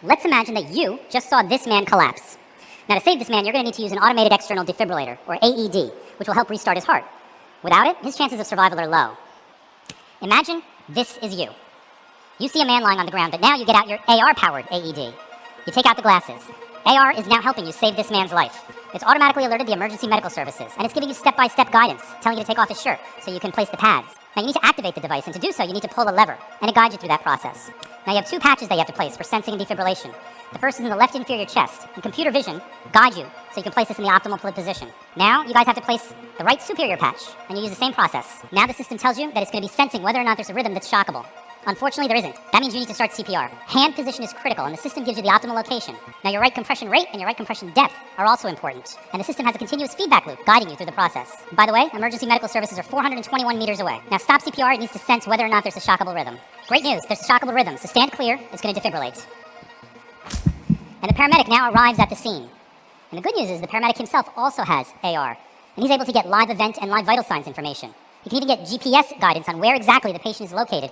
Let's imagine that you just saw this man collapse. Now, to save this man, you're going to need to use an automated external defibrillator, or AED, which will help restart his heart. Without it, his chances of survival are low. Imagine this is you. You see a man lying on the ground, but now you get out your AR-powered AED. You take out the glasses. AR is now helping you save this man's life. It's automatically alerted the emergency medical services, and it's giving you step-by-step guidance, telling you to take off his shirt so you can place the pads. Now, you need to activate the device, and to do so, you need to pull a lever, and it guides you through that process. Now, you have two patches that you have to place for sensing and defibrillation. The first is in the left inferior chest, and computer vision guides you so you can place this in the optimal position. Now, you guys have to place the right superior patch, and you use the same process. Now, the system tells you that it's going to be sensing whether or not there's a rhythm that's shockable. Unfortunately, there isn't. That means you need to start CPR. Hand position is critical, and the system gives you the optimal location. Now, your right compression rate and your right compression depth are also important, and the system has a continuous feedback loop guiding you through the process. By the way, emergency medical services are 421 meters away. Now, stop CPR. It needs to sense whether or not there's a shockable rhythm. Great news. There's a shockable rhythm, so stand clear. It's going to defibrillate. And the paramedic now arrives at the scene. And the good news is the paramedic himself also has AR, and he's able to get live event and live vital signs information. You can even get GPS guidance on where exactly the patient is located